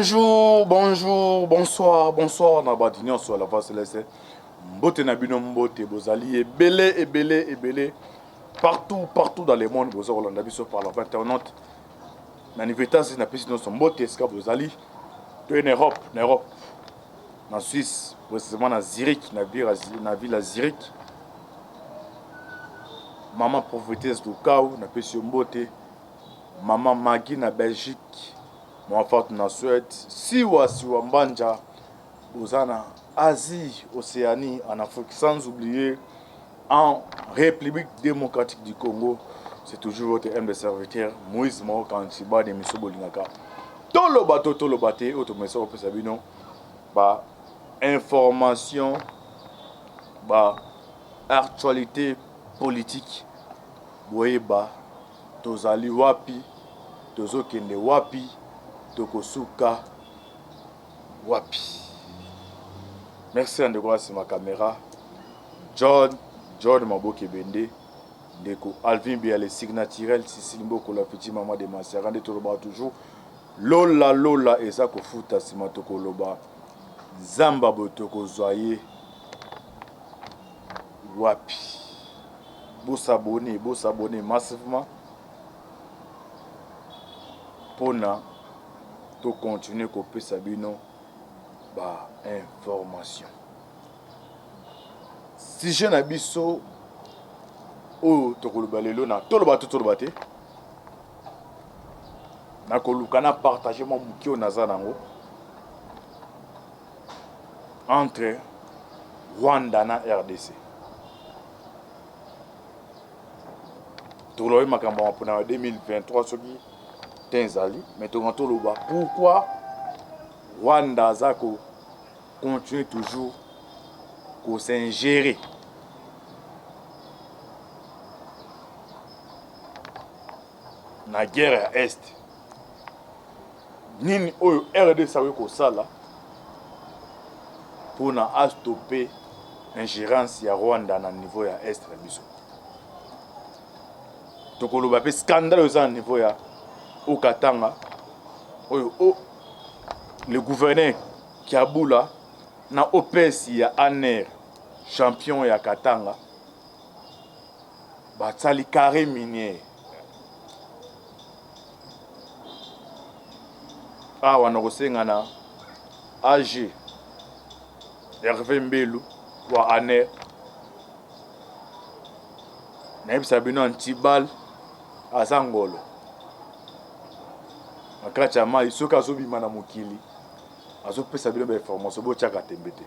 Bonjour, bonjour, bonsoir, bonsoir. Na badinion sur la face laissée. Mbote na bino mbote bozali ebele. Partout dans le monde bozo Rolanda biso par la internaute. Na nivetasi na pesi no mbote eska bozali. To en Europe. Na Suisse, précisément na Zurich, na ville à Zurich. Maman prophétesse du Kau na pesi mbote. Maman Maggie na Belgique. Mon enfant na Suède, siwa mbanja, Ozana, Asie, Océanie, en Afrique, sans oublier en République démocratique du Congo. C'est toujours votre humble serviteur, Moïse Mao Kanchiba de Misso Bolingaka. Tolo bate, automatisé au Pesabino, bah, information, bah, actualité politique, Boeba, Tozali Wapi, Tozokende Wapi, Tokosuka Wapi. Merci à Ndeko c'est ma caméra. John Maboke Bende. Ndeko Alvin Bia les signaturels Cécile Mboko la petite maman de Massera de Toloba toujours. Lola eza kofuta sima Tokoloba. Zamba Botoko Zoye Wapi. Beau s'abonner massivement. Pona to continuer copier Sabino ba information. Si je n'abisso o to koloba lelo na toloba te na koluka na partager mon muki o naza nango entre Rwanda na RDC. Toloba makambo mpona 2023 soki Tenzali, mais Toloba pourquoi Rwanda Zako continue toujours à s'ingérer dans la guerre à Est. Nini oyo RD sawe ko sala pour na stopper l'ingérence ya Rwanda na niveau ya Est na biso. Tokoloba pe scandale au niveau ya au Katanga, le gouverneur Kiabula na OPS ya Aner champion ya Katanga batali carré minier wana kosenga na AG Hervé Mbelu wa Aner na ebisa bino antibal azangolo akati ya mai soki azobima na mokili azopesa bino ba information botiaka tembe te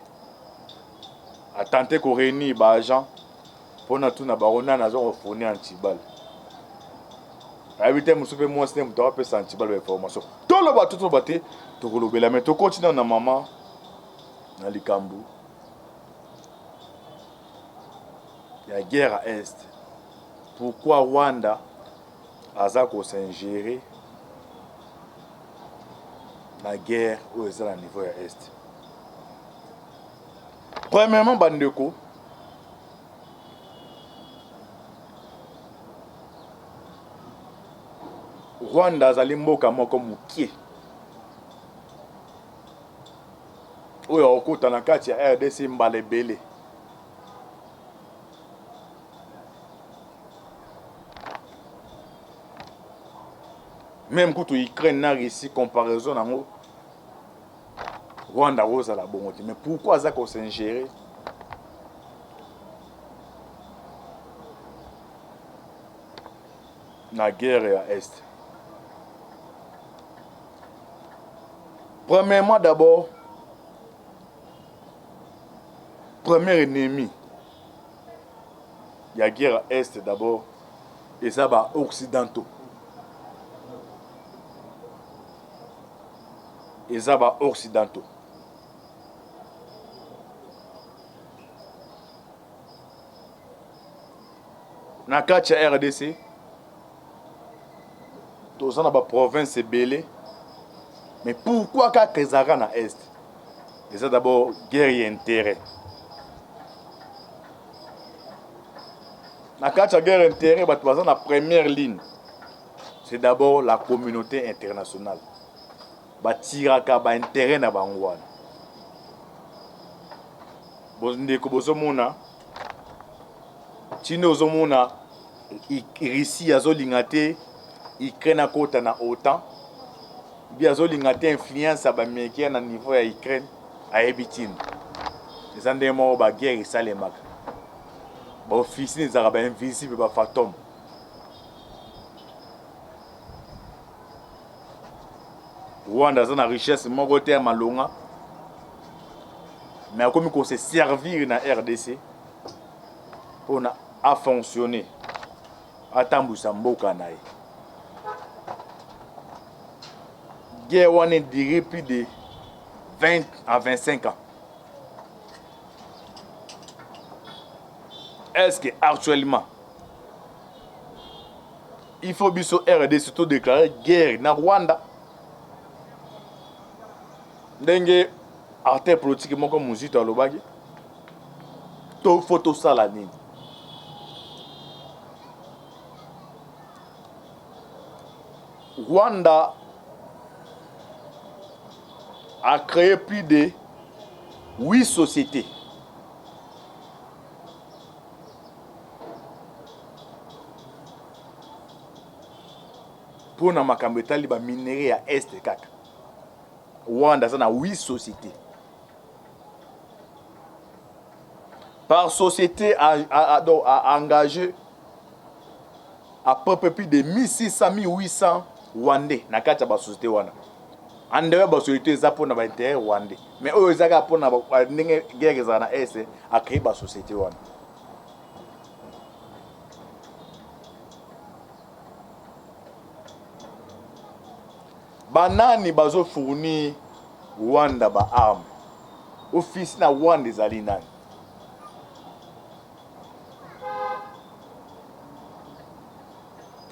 atente koréunir baagent mpona tuna bango nani aza kofoni antibal ayebi te mosu mpe mwasi te moto akapesa antibal ba information toloba te tokolobela me tokontina na mama na likambo ya guerre à Est. Pourquoi Rwanda aza kosingérer la guerre où est à niveau à Est. Premièrement, Bandeko, Rwanda azali mboka moko mukie. Oyo okota na kati ya RDC mbala ebele. Même quand Ukraine n'a réussi comparaison nango Rwanda rose à la bonne. Mais pourquoi ça qu'on s'ingérer la guerre à Est? Premièrement d'abord, premier ennemi la guerre à Est d'abord et ça va occidentaux. Les occidentaux. Na kati ya RDC, tous na ba province belé. Mais pourquoi Kazara na Est? Et ça d'abord guerre et intérêt. Na kati ya guerre intérêt, la première ligne, c'est d'abord la communauté internationale. batiraka baintérêt na bango wana. Ndeko bozomona ntina ozomona Russie azolinga te Ukraine akota na OTAN, bi azolinga te influence ya baaméricain na niveau ya Ukraine ayebi ntina. eza ndenge moko baguerre esalemaka, baofisi ezalaka bainvisible bafantôme. Rwanda aza na richesse moko te ya malonga, mais akomi kose servir na RDC mpona afonctionner, atambwisa mboka na ye. Guerre wana durait plus de 20 à 25 ans. Est-ce que actuellement il faut biso RDC surtout déclarer guerre na Rwanda? Ndenge acteur politique moko muzito alobaki to photo sala nini? Rwanda a créé plus de 8 sociétés pour na makambo etali ba minerai ya Est kaka. Rwanda a 8 sociétés. Par société a engagé à peu près plus de 1600 1800 Rwandais na kati ya ba société wana. Andewe ba société za pona ba intérêt Rwandais. Mais oyo ezaka pona ba ndenge guerre za na Est a créé ba société wana. Banani bazo fournir Rwanda ba arme. Office na Rwanda ezali nani?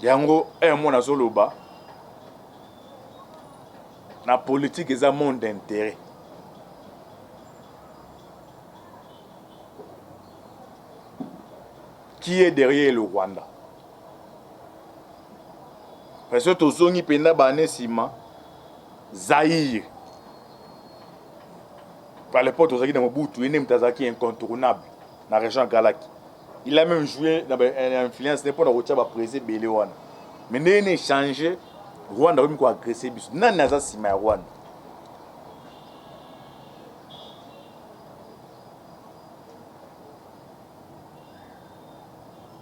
Yango mona zoloba na politique eza monde d'intérêt. Qui est derrière le Rwanda? Parce que tozongi penda bane sima Zaïre. Par l'époque, Tozaki dans Mobutu, il est incontournable dans la région Galaki. Il a même joué dans l'influence de la président Béléwana. Mais il a changé. Rwanda a même agressé. Il n'a pas de Rwanda.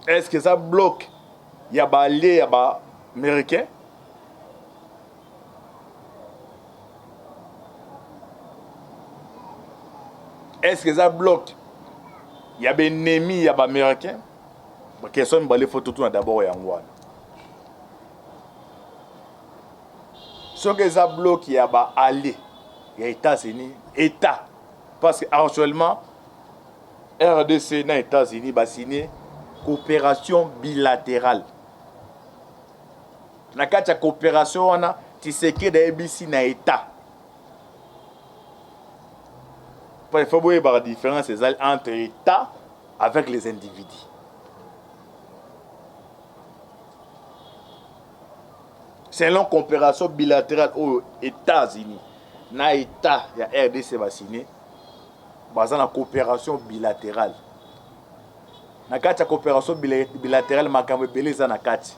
Est-ce que ça bloque? Il y a des alliés, il y a des Américains. Est-ce que ça bloque? Il y a des ennemis, il y a des Américains. La question est de photos d'abord et en Rwanda. Ce que ça bloque, il y a des alliés. Il y a les États-Unis, État. Parce qu'actuellement, RDC et les États-Unis va signer coopération bilatérale. Dans la coopération, on a Tshisekedi d'ABC na État. Il faut voir la différence entre l'État avec les individus. Selon la coopération bilatérale aux États-Unis, na État, il y a RDC va signer, basé la coopération bilatérale. Na la coopération bilatérale, makambo beleza na kati.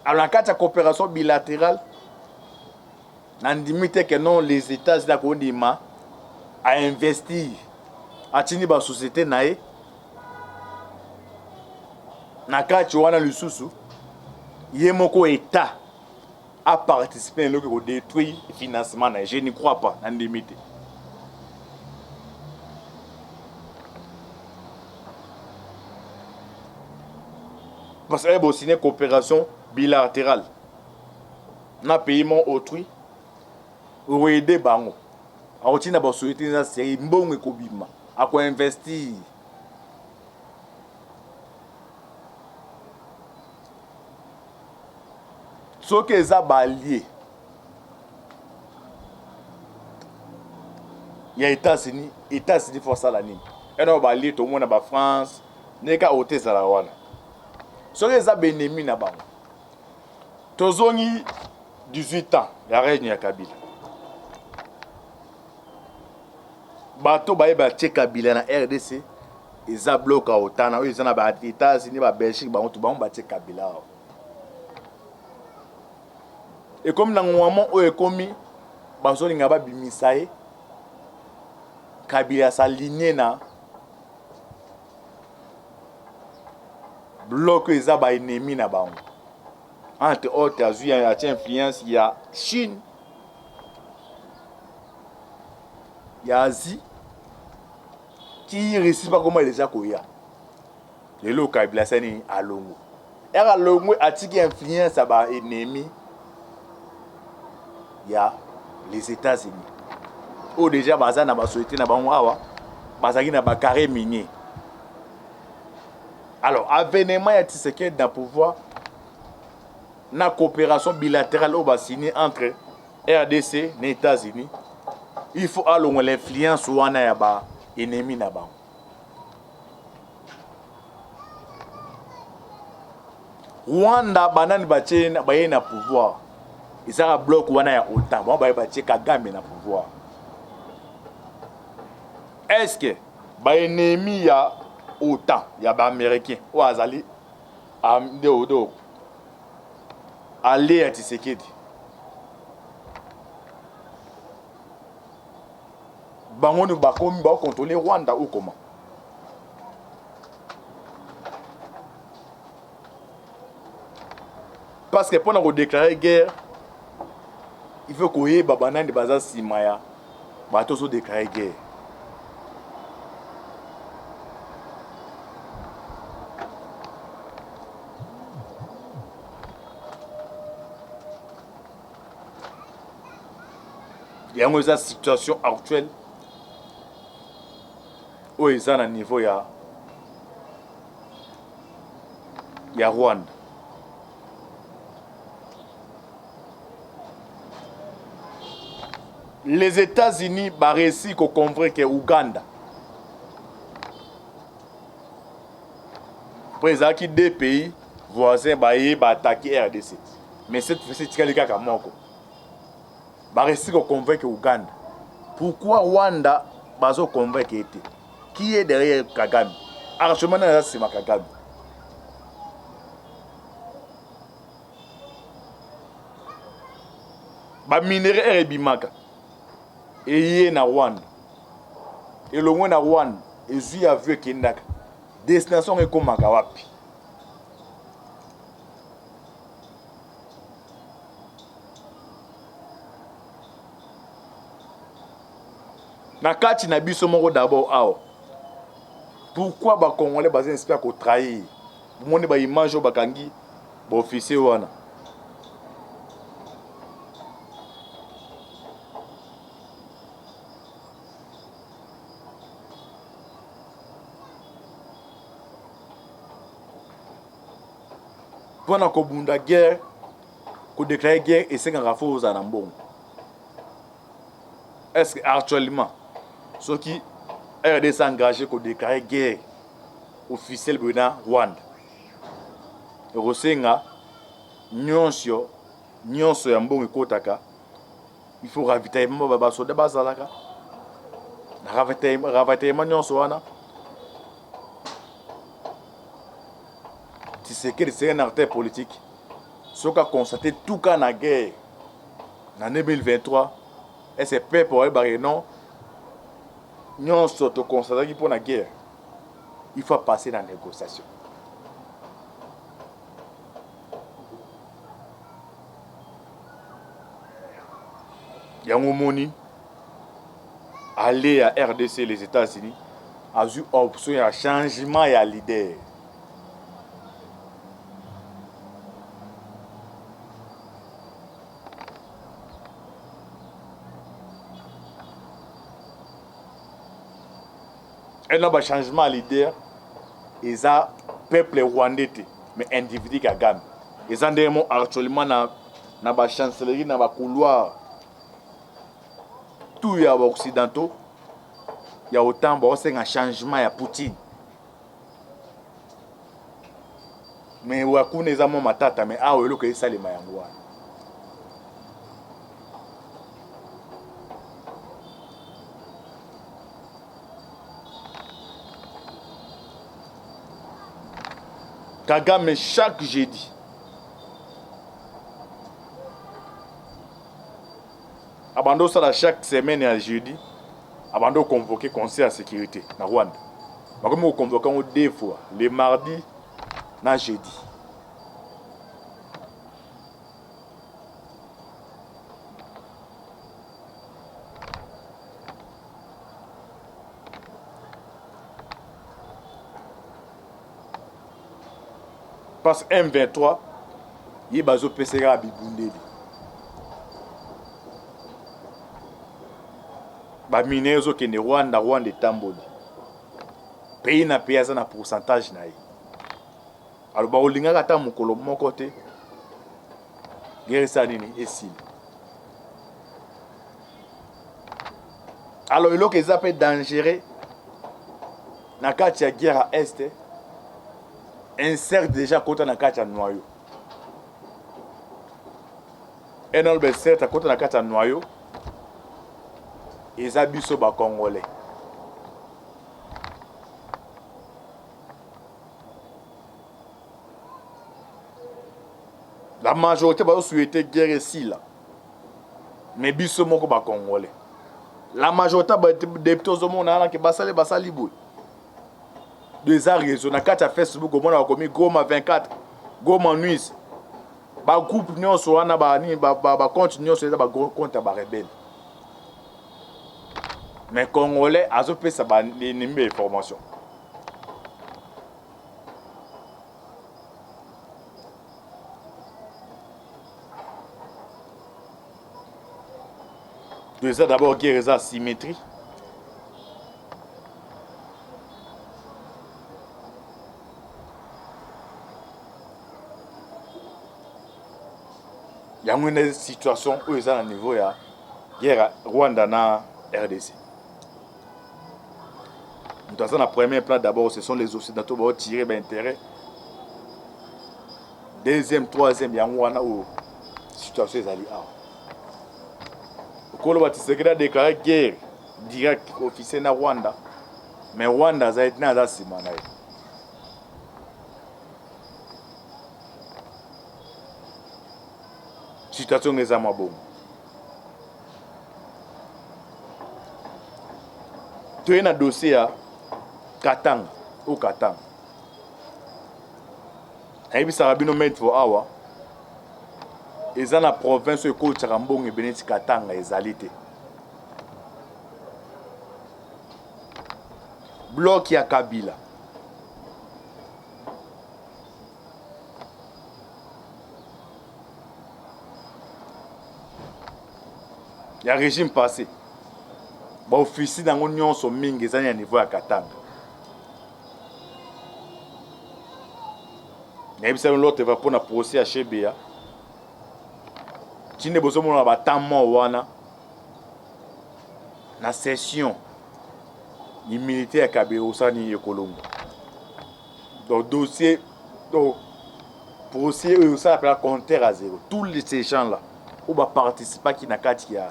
Alors, en cas de coopération bilatérale, on dit que non, les États-Unis ont investi à la société. Dans le cas de l'Ususu, il y a un État à participer au détruire le financement. Je n'y crois pas. Parce qu'il y a une coopération bilatérale. Na paiement autrui ou aider bango. A otina ba société na série mbongo ekobima. A ko investir. Ce que les alliés. Il y a États-Unis pour ça la ligne. Et on va allier tout le monde à France, n'est qu'à ôter ça la wana. soki eza baennemi na bango tozongi 18 ans ya règne ya Kabila bato bayeba tie Kabila na RDC eza bloc à otana oyo eza na ba États-Unis ba Belgique bango to bango batie Kabila et comme na ngwamo oyo ekomi bazolinga babimisa ye Kabila s'aligner na bloc eza ba ennemi na bango entre autres azui ya influence ya Chine ya Asie qui réussit pas comment déjà koya lelo Kabila sani alongo era longo atiki influence ba ennemi ya les États-Unis ou déjà baza na ba société na bango awa bazaki na ba carré minier. Alors avènement ya Tshisekedi dans pouvoir na coopération bilatérale au bas signé entre RDC et les États-Unis, il faut alongo l'influence wana ya ba ennemi na bango. Rwanda banani batie baye na pouvoir. Ils bloc wana ya OTAN, bon baye batie Kagame na pouvoir. Est-ce que ba ennemi ya OTAN, ya ba américain ou azali amde odo aller à Tshisekedi bango nous bakomi ba contrôler Rwanda ou comment? Parce que pendant qu'on déclare guerre, il faut qu'on y ait babanane de baza simaya, bato so déclarer guerre. Il y a une situation actuelle où ils sont à niveau ya Rwanda. Les États-Unis ont réussi à convaincre Ouganda. Présent qui deux pays voisins ont attaqué RDC. Mais cette fois-ci, c'est le cas comme moi. Ils ont réussi à convaincre Ouganda. Pourquoi Rwanda a convaincu? Qui est derrière Kagame? Archement, c'est Kagame. Les minéraux sont bimaka. Et il y a Rwanda. Et le moins na Rwanda, et je a vu qu'il y a destination est comme Makawapi. Na kati na biso moko d'abord awa. Pourquoi ba Congolais bazin espère ko trahir? Vous monez ba image au bakangi, ba officier wana. Pendant qu'on bunda guerre, qu'on déclare guerre et c'est qu'on faut aux anambons. Est-ce qu'actuellement, ceux qui RDC engagés qu'on déclare guerre officielle dans Rwanda, et Rosenga, nyonso ya mbongo kotaka, il faut ravitaillement baba soda bazalaka. Ravitaillement nyonso wana. C'est un acteur politique. Ce qui a constaté tout cas la guerre en 2023, et c'est peur pour eux, non, nous avons constaté pour la guerre, il faut passer dans la négociation. Il y a un moment, aller à RDC, les États-Unis, a eu option un changement et un leader. Et là, le changement leader, ils ont peuple rwandais, mais individu qui a gagné. Ils ont actuellement dans la chancellerie, dans le couloir, tout les occidentaux, il y a autant de changement, il y a Poutine. mais wakuna eza mo matata mais awa eloko esalema yango wana. Kagame chaque jeudi abando ça chaque semaine à jeudi abando convoquer conseil à sécurité na Rwanda. Comme convoquer deux fois le mardi na jeudi. Parce que M23 il bazo pesera à Bibundeli. Ba minezo ke ne Rwanda etamboli. Pays na pays za na pourcentage na ye. Alors ba olinga kata mukolo moko te. Guerre sa nini esili. Alors eloko eza pe dangereux na kati ya guerre à est. Insert déjà kota na kati ya noyau. Enol be certa kota na kati ya noyau. Eza biso ba Congolais. La majorité va souhaiter guerre ici là. Mais biso moko ba Congolais. La majorité des petits hommes na ki basali boy. Deux ans raison na kati ya Facebook au mona komi Goma 24, Goma Nuis. Ba groupe nyonso wana ba ni ba compte nyonso eza ba compte ba rebelle. Mais Congolais azo pesa ba nimbe information. Déjà d'abord guerre eza symétrie. Il y a une situation où ils sont à niveau de guerre Rwanda na RDC. Dans un premier plan, d'abord, ce sont les Occidentaux qui vont tirer l'intérêt. Deuxième, troisième, il y a une situation qui est allée. Kolo Tshisekedi a déclaré guerre directe officielle na Rwanda. Mais Rwanda a été dans ce moment. Situation est à ma bonne. Tu es un dossier à Katanga ou Katanga. Et puis ça va bien mettre pour awa. Ils sont dans la province de Côte-Rambon et Beneti Katanga et Zalité. Bloc ya Kabila. Il y a un régime passé. Les officiers dans l'Union sont mingi à niveau à Katanga. Il y a l'autre va pour un procès à Chebea. Tu n'as pas besoin de temps na session ni militaire à Kabila ni Ekolongo. Donc dossier procès ça appelle compteur à zéro. Tous ces gens là où va participer qui n'a qu'à tirer.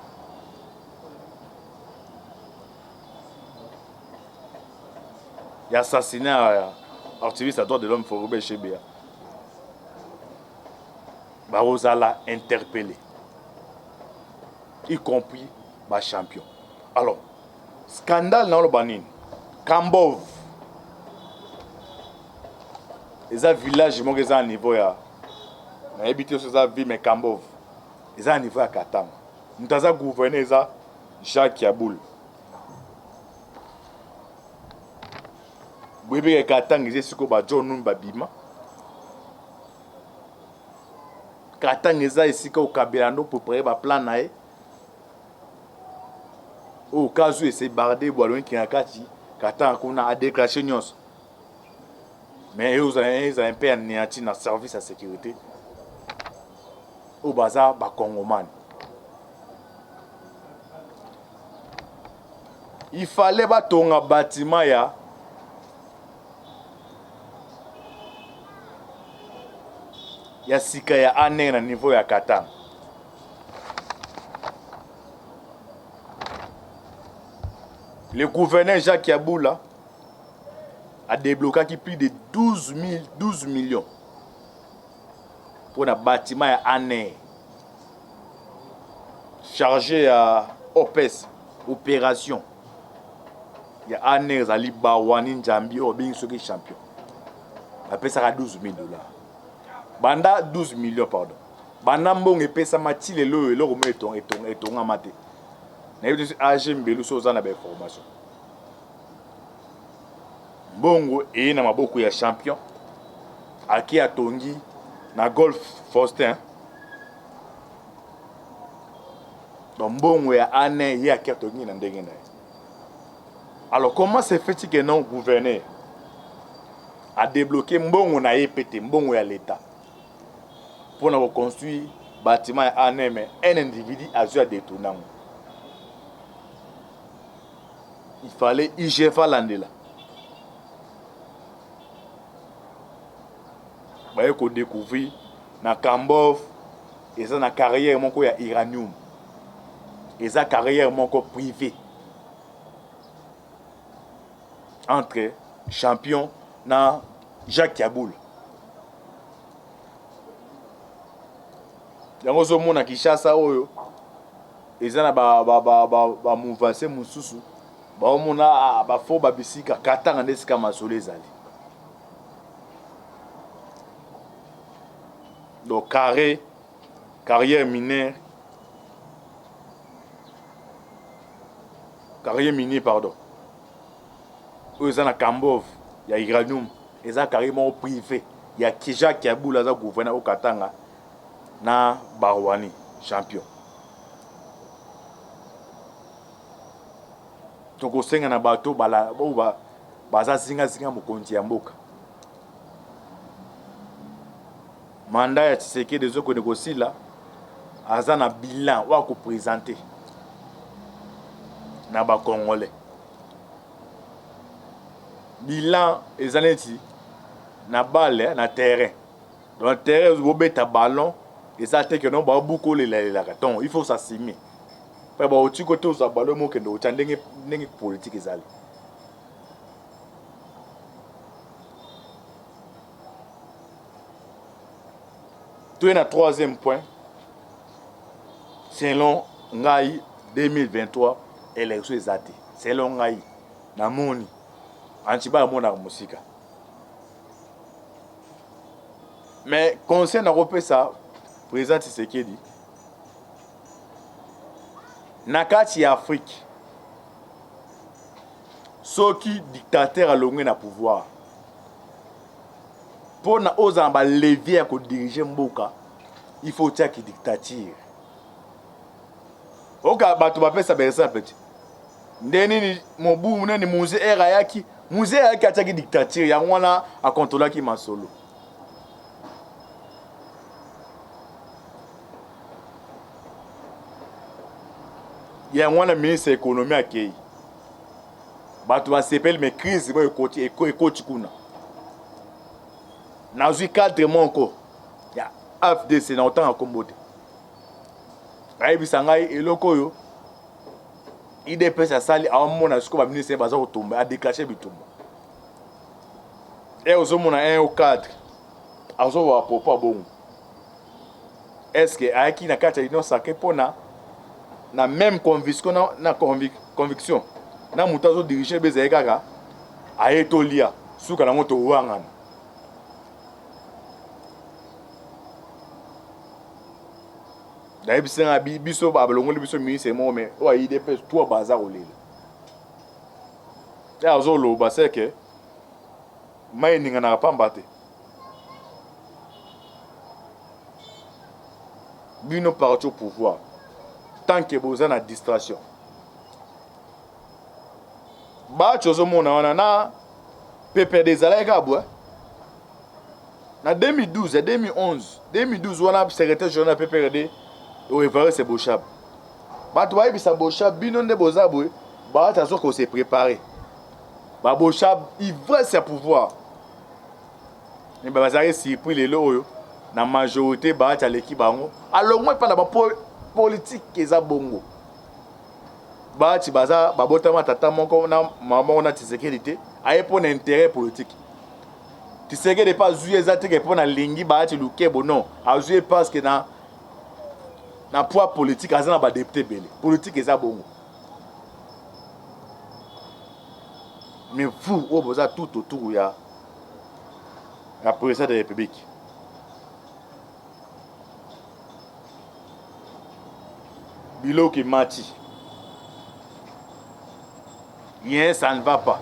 Il y a assassinat activiste à droit de l'homme Forubé Chebea. Barozala interpellé. Y compris les champions. Alors, scandale dans le Banin. Kambov. Les villages qui sont à niveau ya. Mais habité sur ça vie mais Kambov. Ils sont à niveau à Katanga. Nous avons gouverné ça Jacques Yaboul. Bébé Katanga ils sont sur John Numba Bima. Katanga eza esika au Kabelando pour préparer ba plan nae. Au cas où c'est bardé boalon qui na kati Katanga kuna a déclenché nyos. Mais ils ont un peu anéanti na service à sécurité. Au bazar ba Congoman. Il fallait ba tonga bâtiment ya ya sika ya ane na niveau ya Katanga. Le gouverneur Jacques Yaboula a débloqué plus de 12 millions pour un bâtiment à année chargé à OPES, opération. Il y a année à Libawani Njambi ou bien ce qui est champion. Après ça a 12 000 $. Banda 12 millions pardon. Banda mbong et pesa mati le lo et le remet et amate. N'ayez pas âgé mbelu soza na belle formation. Bongo et na maboko ya champion. Aki atongi na golf Faustin. Donc bongo ya ane ya aki atongi na ndenge na. Alors comment c'est fait que non gouverneur a débloqué mbongo na yepete mbongo ya l'état pour na reconstruire bâtiment ya ane mais un individu a dû détourner. Il fallait IGF Landela. Bah qu'on découvrir na Kambov et ça na carrière mon ya uranium. Et ça carrière mon privé. Entre champion na Jacques Yaboula. Yango zo mona Kinshasa oyo. Ezana ba mouvance mususu. Ba mona ba fo ba bisika Katanga ndesika masole zali. Donc carrière minière pardon. Ezana Kambov ya uranium, eza carrément privé. Ya Jacques Yaboula za gouverneur au Katanga na Barwani champion. Donc osenga na bato bala baza singa mokonzi ya mboka. Mandat ya Tshisekedi des autres négocier là aza na bilan wa ko présenter na ba congolais. Bilan ezaleti na balle na terrain. Dans le terrain vous beta ballon et ça te que non ba beaucoup la carton, il faut s'assumer. Pas ba otu côté au ballon mo kendo ndenge politique ezali. Tout est troisième point. Selon Ngai 2023 élection ezati. Selon Ngai na moni antiba mona musika. Mais concernant Europe ça président Tshisekedi na kati ya Afrique soki dictateur alongwe na pouvoir pour na ozamba levier à diriger mboka il faut tia ki dictature oka bato ba pesa ba exemple ndeni mobu munene musée era yaki ataki dictature ya wana a contrôler ki masolo ya wana ministre économie akei bato ba sepel mais crise mo ekoti kuna na zui cadre monko ya FDC na autant akombote ayebisa ngai eloko yo IDPS asali amona siko ba ministre baza kotumba a déclencher bitumba et ozomona un au cadre azo wa popo bongo est-ce que ayaki na kati ino sake pona na même conviction na conviction na mutazo diriger beza kaka ayetolia suka na moto wangana d'ailleurs c'est un biso babalongoli biso ministre mo mais o IDPS toi bazar olela et azolo ba c'est que mai ninga na pamba te bino parti au pouvoir tant que besoin na distraction ba chozo mona wana na PPD zalaka bwa na 2012 et 2011 wana secrétaire général PPD au évaluer c'est Bochab ba toi bi sa Bochab bino nde bozabwe ba tazo ko se préparer ba Bochab il veut ses pouvoir mais ba bazare surpris les lo na majorité ba ta l'équipe bango alors moi pas na ba politique eza bongo ba ti baza babotama tata moko na maman on a tisécurité aye pour un intérêt politique Tshisekedi pas jouer ça te pour na lingi ba ti lukebo non a jouer parce que na poids politique azana ba député belé politique eza bongo mais vous au boza tout autour ya la présidence de la République Bilo qui mati rien ça ne va pas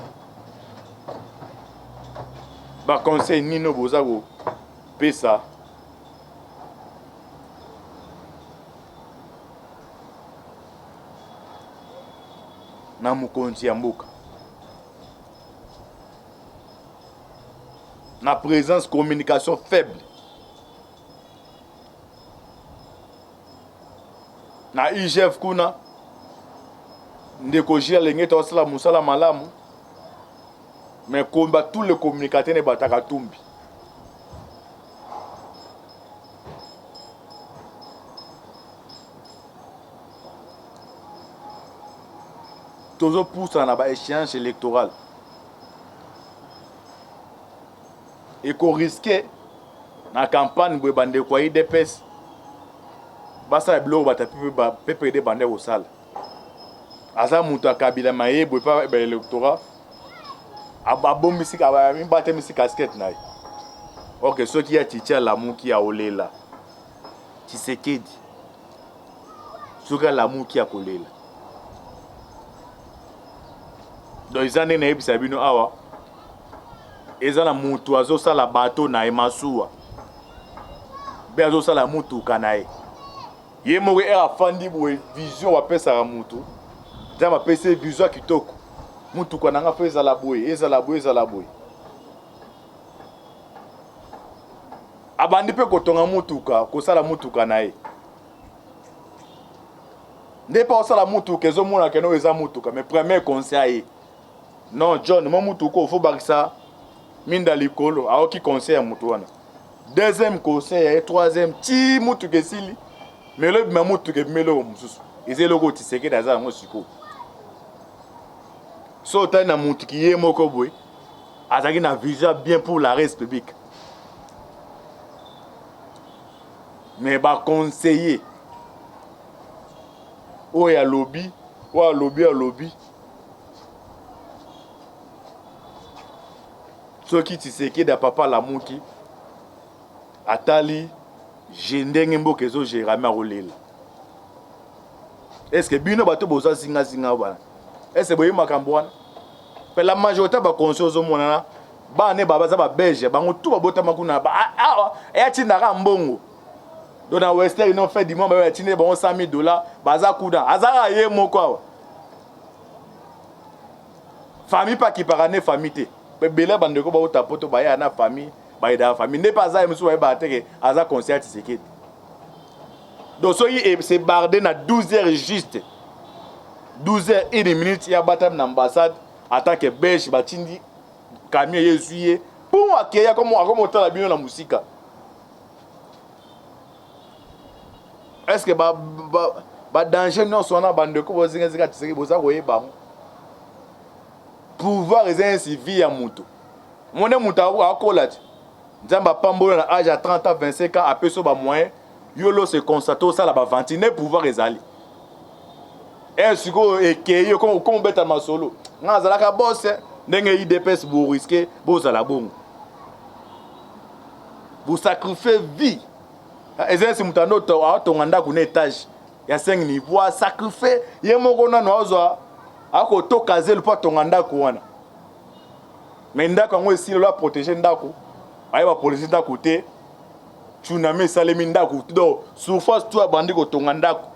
ba conseil nino boza go pesa na mukonzi ya mboka na présence communication faible na IGF kuna ndeko jia lenge tosala musala malamu mais combat tous les communicateurs ne bataka tumbi toujours pousse na ba échéance électorale et qu'on risquait na campagne boye bande kwa IDPS basa blo bata PPD bande au sale aza mutu akabila maye boye pa électorat abombi sika ba mi bate mi sika casquette na OK ceux qui a titia l'amour qui a olela Tshisekedi soka l'amour qui a kolela donc ils en est na ebisa bino awa ezala mutu azosala bato na emasuwa be azosala mutuka na ye moko afandi boye vision wapesaka mutu nzambe apesi vision kitoko mutuka nanga mpe ezala boye ezala boye ezala boye abandi mpe kotonga mutuka kosala mutuka na ye nde mpe osala mutuka ezomona keno eza mutuka mais premier conseil ye non John mo mutuka ofo bakisa minda likolo aoki conseil ya mutu wana deuxième conseil et troisième ti mutu kesili melo bima mutu ke melo mususu ezelo Tshisekedi aza ngo siko so ta na mutu ki ye moko boy azaki na vision bien pour la république mais ba conseiller o ya lobby soki Tshisekedi da papa la muki atali jendenge mboka ezo gérama rolela est-ce que bino bato boza singa bana est-ce que boyi makambo wana pe la majorité ba conscience au mona ba ne baba za ba belge bango tout babota makuna ba ya tinaka mbongo dona western ils ont fait du moment ba tine ba $100,000 baza kuda azara ye moko awa famille pas qui parane famille te pe bele bandeko ba utapoto ba ya na famille ba ida famille n'est pas ça musu ba teke aza conseiller Tshisekedi donc c'est bardé na 12h juste 12h et une minute ya batam na ambassade en tant que belge batindi camion yesuye pour accueillir comme otala bino na musika est-ce que ba danger non sona bandeko bozinga zika Tshisekedi boza koyeba pouvoir est vie ya mutu mone mutu akola nzamba pambola na âge à 30 ans 25 ans apeso ba moyen yolo se constater ça la ba ventiner pouvoir ezali siko ekeye comme beta masolo nga zalaka boss ndenge IDPS bo risquer bozala bongo vous sacrifiez vie ezali mutando atonga ndako na étage ya 5 niveaux sacrifier ye moko na nozo ako tokaze le pa tonga ndako wana mais ndako ngo esilo la protéger ndako ayi ba police ndako te tsunami salemi ndako do surface tout abandi ko tonga ndako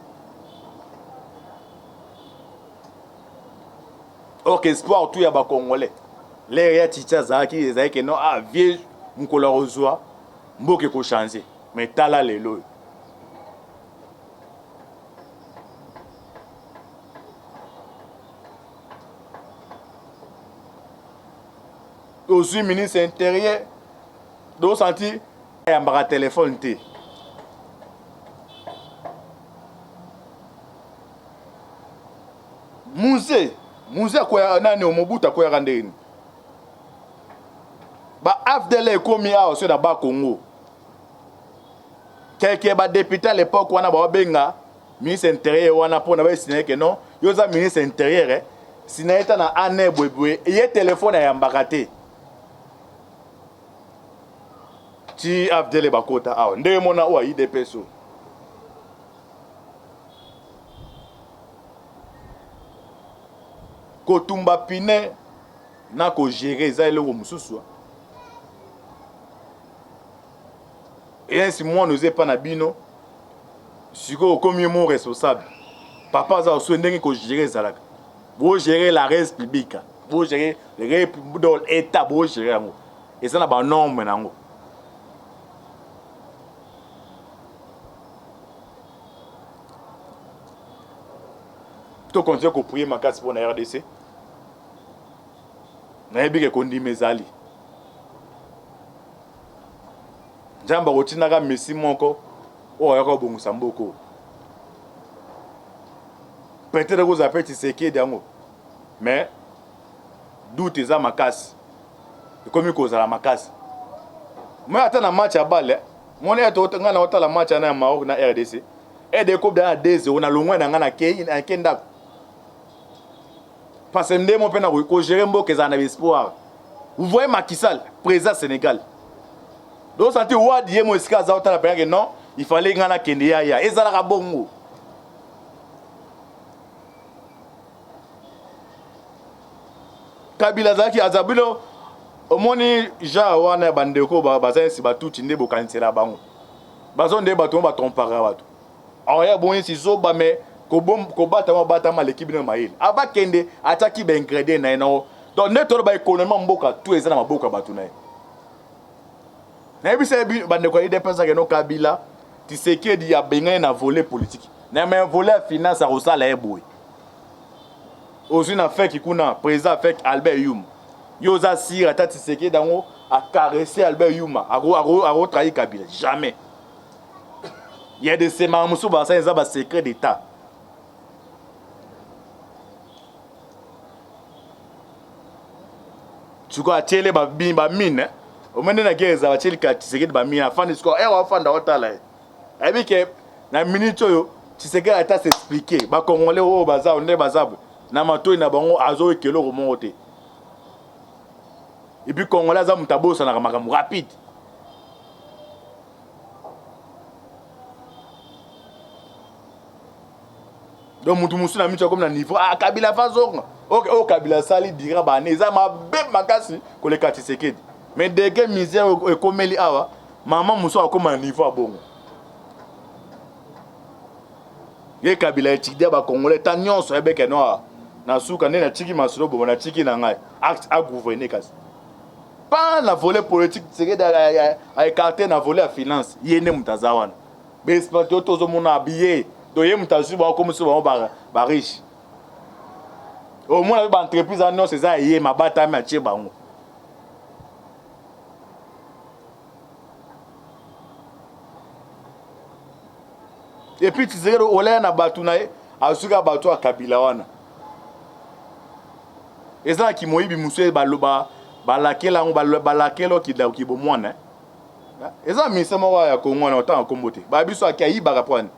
ok espoir tout ya ba congolais les ya ticha zaki ezaki no vieux mukolo rozwa mboke ko changer mais tala lelo aussi ministre intérieur do senti yambaka téléphone te Muse akoya nani omobuta akoya ndeni ba afdele ekomi awo so na ba Congo quelqu'un ba député à l'époque wana ba benga ministre intérieur wana pona ba signer que non yoza ministre intérieur sinaita na ane bwebwe ye téléphone ya yambaka te ti afdele bakota awo nde mona wa IDPS kotumba pine na ko gérer za eloko mususu et ainsi moi nous pas na bino siko comme mon responsable papa za so ndenge ko gérer zalaka bo gérer la res publique bo gérer le dans l'état bo gérer yango et ça na ba norme nango to continuer ko prier ma casse pour na RDC na ebike kondi mezali Jamba rotinaka Messi moko o yako bongusa mboko peut-être que vous avez Tshisekedi dango mais doute za makasi comme cause la makasi moi attends na match à balle mon eto nga na otala match na Maroc na RDC et de coupe dans 2-0 na longwa na nga na kenda parce que ndemo pena ko gérer mboka za na espoir vous voyez Macky Sall président Sénégal. Donc, ça dit, ouais, dis-moi, est-ce que non, il fallait que na kende ya. Et ça la bongo. Kabila zaki azabilo, omoni ja wana bandeko baza si batuti nde bokanisela bango. Bazo nde bato ba trompara bato. Aya bon si zo ba me ko bata ma l'équipe na maïl. Aba kende ataki ba ingrédient na eno. Donc ne to ba économie mboka tout ezana maboka bato na. Na ebisa bande ko ide pensa que no Kabila Tshisekedi ya benga na volet politique. Na mais volet finance a rosala eboy. Aussi na fait qui kuna président fait Albert Youm. Yoza sira ta Tshisekedi dango a caresser Albert Youm a trahi Kabila jamais. Il y a des semans musu ba ça ba secret d'état. Tu vois télé ba mine. Au moment na guerre za chili ka Tshisekedi ba mine afande score wa fanda otala. Ebi ke na minute yo Tshisekedi ata s'expliquer ba congolais o baza onde bazabu na matoi na bango azo ekelo remonter. Et puis congolais za mutabosa na makambo rapide. Donc mutu musu na micho comme na niveau Kabila fazonga. OK Kabila sali dira ba neza mabe makasi ko le Tshisekedi. Mais dès que misère e komeli awa maman musu akoma na niveau abongo. Ye Kabila etikdia ba congolais ta nyonso ebeke no na suka nde na tiki masolo bo na tiki na ngai a gouverner kasi. Pas la volet politique Tshisekedi a écarté na volet à finance yene mutazawana. Mais spato tozo mona habillé doye mutazu ba comme so ba riche. Au moins ba entreprise en non c'est ça yé mabata ma tie bango. Et puis Tshisekedi olé na batu na asuka batu a Kabila wana. Eza ki moyibi musu baloba balakela ngo balakelo ki bo mwana. Eza misemo wa ya Kongo na otanga kombote. Ba biso akayi ba kapwana.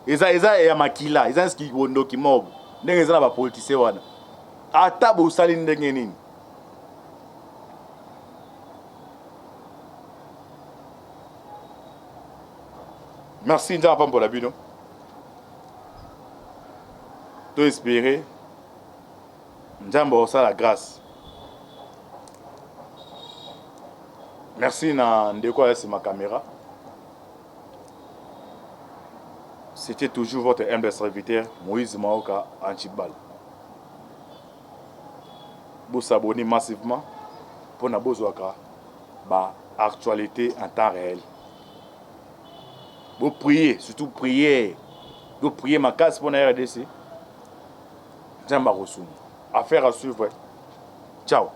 Eza ya makila, eza ski wondo ki mob. Ndenge eza na ba politicien wana. Ata bo sali ndenge nini. Merci Ndjamba pour la bino. To espérer Ndjamba osa la grâce. Merci na ndeko ya ma caméra. C'était toujours votre humble serviteur Moïse Maoka Antibal. Vous s'abonnez massivement pour na bozwaka ba actualité en temps réel. Vous priez, surtout priez. Vous priez ma case pour la RDC. J'aime Affaire à suivre. Ciao.